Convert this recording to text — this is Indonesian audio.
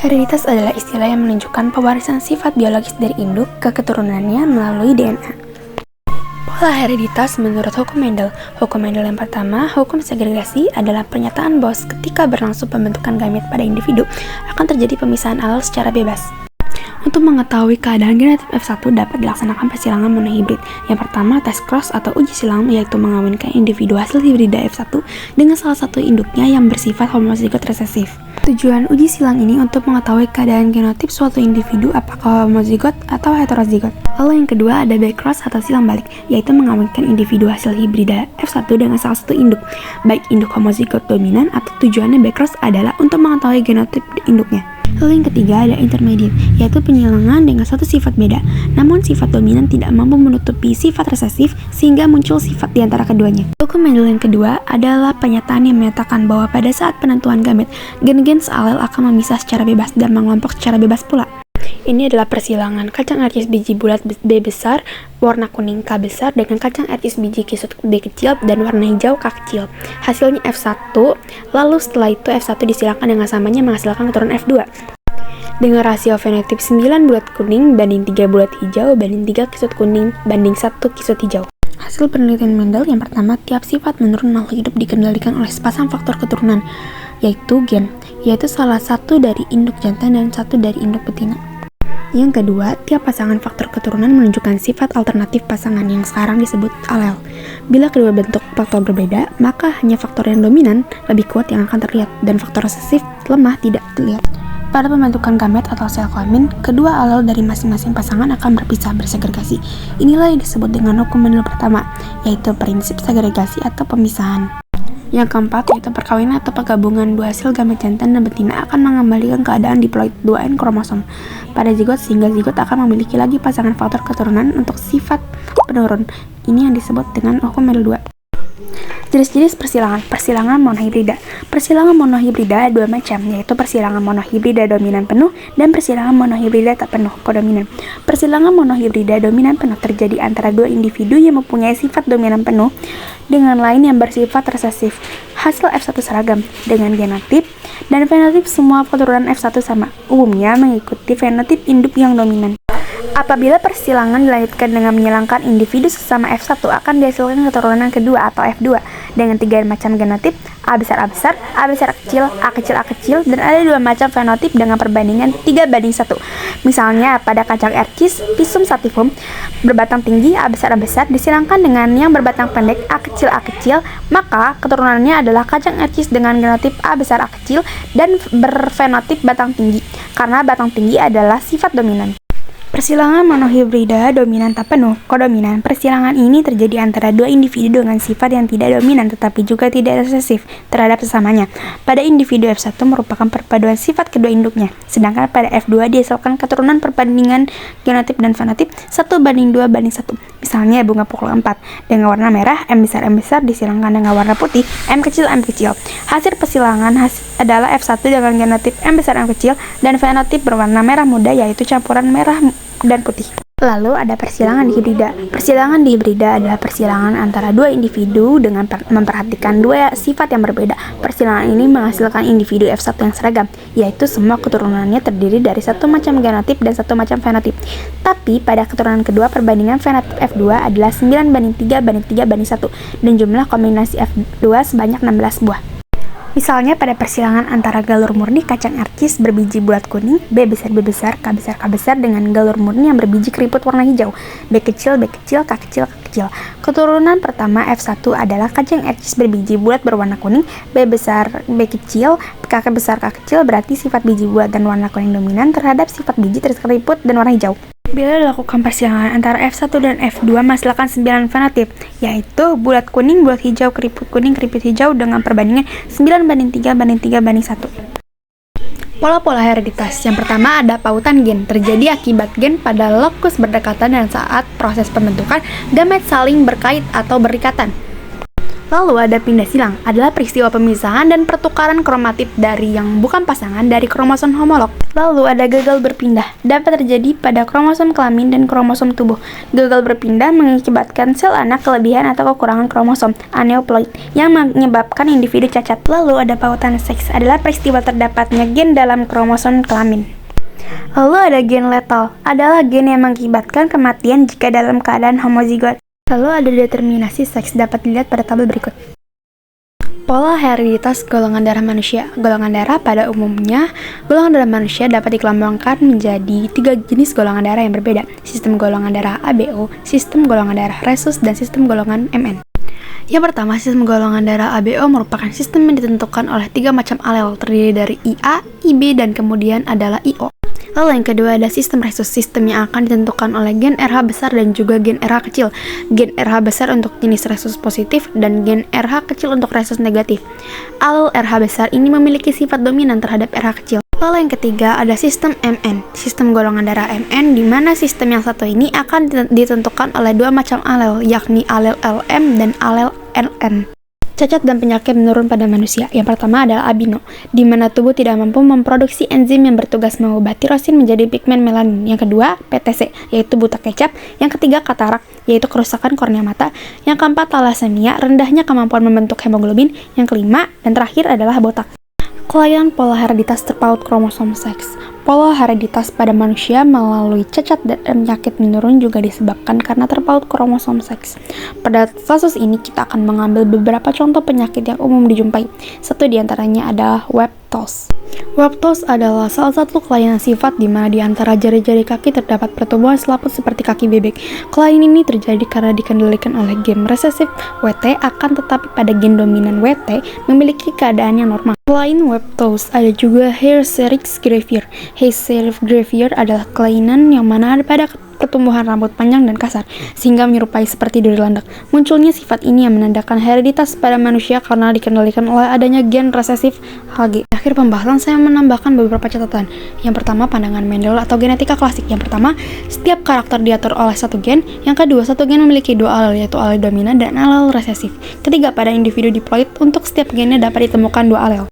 Hereditas adalah istilah yang menunjukkan pewarisan sifat biologis dari induk ke keturunannya melalui DNA. Pola hereditas menurut hukum Mendel. Hukum Mendel yang pertama, hukum segregasi, adalah pernyataan bahwa ketika berlangsung pembentukan gamet pada individu, akan terjadi pemisahan alel secara bebas. Untuk mengetahui keadaan genotip F1 dapat dilaksanakan persilangan monohibrid. Yang pertama, tes cross atau uji silang, yaitu mengawinkan individu hasil hibrida F1 dengan salah satu induknya yang bersifat homozigot resesif. Tujuan uji silang ini untuk mengetahui keadaan genotip suatu individu apakah homozigot atau heterozigot. Lalu yang kedua ada back cross atau silang balik, yaitu mengawinkan individu hasil hibrida F1 dengan salah satu induk, baik induk homozigot dominan atau tujuannya back cross adalah untuk mengetahui genotip induknya. Lalu yang ketiga ada intermediate, yaitu penyilangan dengan satu sifat beda, namun sifat dominan tidak mampu menutupi sifat resesif sehingga muncul sifat di antara keduanya. Hukum Mendel yang kedua adalah pernyataan yang menyatakan bahwa pada saat penentuan gamet, gen-gen sealel akan memisah secara bebas dan mengelompok secara bebas pula. Ini adalah persilangan kacang arcis biji bulat B besar, warna kuning K besar dengan kacang arcis biji kisut B kecil dan warna hijau K kecil. Hasilnya F1, lalu setelah itu F1 disilangkan dengan samanya menghasilkan keturunan F2. Dengan rasio fenotip 9 bulat kuning banding 3 bulat hijau banding 3 kisut kuning banding 1 kisut hijau. Hasil penelitian Mendel yang pertama, tiap sifat menurun makhluk hidup dikendalikan oleh sepasang faktor keturunan, yaitu gen, yaitu salah satu dari induk jantan dan satu dari induk betina. Yang kedua, tiap pasangan faktor keturunan menunjukkan sifat alternatif pasangan yang sekarang disebut alel. Bila kedua bentuk faktor berbeda, maka hanya faktor yang dominan lebih kuat yang akan terlihat, dan faktor resesif lemah tidak terlihat. Pada pembentukan gamet atau sel kelamin, kedua alel dari masing-masing pasangan akan berpisah bersegregasi. Inilah yang disebut dengan hukum Mendel pertama, yaitu prinsip segregasi atau pemisahan. Yang keempat, yaitu perkawinan atau penggabungan dua hasil gamet jantan dan betina akan mengembalikan keadaan diploid 2N kromosom pada zigot sehingga zigot akan memiliki lagi pasangan faktor keturunan untuk sifat penurun. Ini yang disebut dengan hukum Mendel 2. Jenis-jenis persilangan monohibrida. Persilangan monohibrida dua macam, yaitu persilangan monohibrida dominan penuh dan persilangan monohibrida tak penuh kodominan. Persilangan monohibrida dominan penuh terjadi antara dua individu yang mempunyai sifat dominan penuh dengan lain yang bersifat resesif. Hasil F1 seragam dengan genotip dan fenotip semua keturunan F1 sama, umumnya mengikuti fenotip induk yang dominan. Apabila persilangan dilanjutkan dengan menyilangkan individu sesama F1 akan dihasilkan keturunan kedua atau F2 dengan 3 macam genotip, A besar A besar, A besar A kecil, A kecil A kecil, dan ada 2 macam fenotip dengan perbandingan 3:1. Misalnya pada kacang ercis Pisum sativum berbatang tinggi A besar disilangkan dengan yang berbatang pendek A kecil, maka keturunannya adalah kacang ercis dengan genotip A besar A kecil dan berfenotip batang tinggi, karena batang tinggi adalah sifat dominan. Persilangan monohibrida dominan tak penuh kodominan. Persilangan ini terjadi antara dua individu dengan sifat yang tidak dominan tetapi juga tidak resesif terhadap sesamanya. Pada individu F1 merupakan perpaduan sifat kedua induknya, sedangkan pada F2 dihasilkan keturunan perbandingan genotip dan fenotip 1:2:1. Misalnya bunga pukul 4 dengan warna merah M besar disilangkan dengan warna putih M kecil. Hasil persilangan adalah F1 dengan genotip M besar M kecil dan fenotip berwarna merah muda, yaitu campuran merah dan putih. Lalu ada persilangan dihibrida. Persilangan dihibrida adalah persilangan antara dua individu dengan memperhatikan dua sifat yang berbeda. Persilangan ini menghasilkan individu F1 yang seragam, yaitu semua keturunannya terdiri dari satu macam genotip dan satu macam fenotip. Tapi pada keturunan kedua perbandingan fenotip F2 adalah 9:3:3:1 dan jumlah kombinasi F2 sebanyak 16 buah. Misalnya pada persilangan antara galur murni kacang arcis berbiji bulat kuning B besar K besar dengan galur murni yang berbiji keriput warna hijau B kecil K kecil. Keturunan pertama F1 adalah kacang arcis berbiji bulat berwarna kuning B besar B kecil K besar K kecil, berarti sifat biji bulat dan warna kuning dominan terhadap sifat biji keriput dan warna hijau. Bila dilakukan persilangan antara F1 dan F2 menghasilkan 9 fenotip, yaitu bulat kuning, bulat hijau, keriput kuning, keriput hijau dengan perbandingan 9:3:3:1. Pola-pola hereditas. Yang pertama ada pautan gen, terjadi akibat gen pada lokus berdekatan dan saat proses pembentukan gamet saling berkait atau berikatan. Lalu ada pindah silang, adalah peristiwa pemisahan dan pertukaran kromatid dari yang bukan pasangan dari kromosom homolog. Lalu ada gagal berpindah, dapat terjadi pada kromosom kelamin dan kromosom tubuh. Gagal berpindah mengakibatkan sel anak kelebihan atau kekurangan kromosom aneuploid yang menyebabkan individu cacat. Lalu ada pautan seks, adalah peristiwa terdapatnya gen dalam kromosom kelamin. Lalu ada gen letal, adalah gen yang mengakibatkan kematian jika dalam keadaan homozigot. Lalu ada determinasi seks, dapat dilihat pada tabel berikut. Pola hereditas golongan darah manusia. Golongan darah pada umumnya, golongan darah manusia dapat dikelambangkan menjadi 3 jenis golongan darah yang berbeda. Sistem golongan darah ABO, sistem golongan darah rhesus, dan sistem golongan MN. Yang pertama, sistem golongan darah ABO merupakan sistem yang ditentukan oleh 3 macam alel, terdiri dari IA, IB, dan kemudian adalah IO. Lalu yang kedua ada sistem rhesus, sistem yang akan ditentukan oleh gen RH besar dan juga gen RH kecil. Gen RH besar untuk jenis rhesus positif dan gen RH kecil untuk rhesus negatif. Alel RH besar ini memiliki sifat dominan terhadap RH kecil. Lalu yang ketiga ada sistem MN, sistem golongan darah MN, di mana sistem yang satu ini akan ditentukan oleh 2 macam alel, yakni alel LM dan alel LN. Cacat dan penyakit menurun pada manusia. Yang pertama adalah albino, di mana tubuh tidak mampu memproduksi enzim yang bertugas mengubah tirosin menjadi pigmen melanin. Yang kedua, PTC, yaitu buta kecap. Yang ketiga, katarak, yaitu kerusakan kornea mata. Yang keempat, thalassemia, rendahnya kemampuan membentuk hemoglobin. Yang kelima, dan terakhir adalah botak. Kelainan pola hereditas terpaut kromosom seks. Pola hereditas pada manusia melalui cacat dan penyakit menurun juga disebabkan karena terpaut kromosom seks. Pada kasus ini kita akan mengambil beberapa contoh penyakit yang umum dijumpai. Satu diantaranya adalah Webtos. Webtos adalah salah satu kelainan sifat di mana di antara jari-jari kaki terdapat pertumbuhan selaput seperti kaki bebek. Kelainan ini terjadi karena dikendalikan oleh gen resesif WT, akan tetapi pada gen dominan WT memiliki keadaan yang normal. Selain Webtos, ada juga hair serix gravier. Hair serix gravier adalah kelainan yang mana pada pertumbuhan rambut panjang dan kasar, sehingga menyerupai seperti duri landak. Munculnya sifat ini yang menandakan hereditas pada manusia karena dikendalikan oleh adanya gen resesif HG. Di akhir pembahasan saya menambahkan beberapa catatan. Yang pertama, pandangan Mendel atau genetika klasik. Yang pertama, setiap karakter diatur oleh satu gen. Yang kedua, satu gen memiliki 2 alel, yaitu alel dominan dan alel resesif. Ketiga, pada individu diploid, untuk setiap gennya dapat ditemukan 2 alel.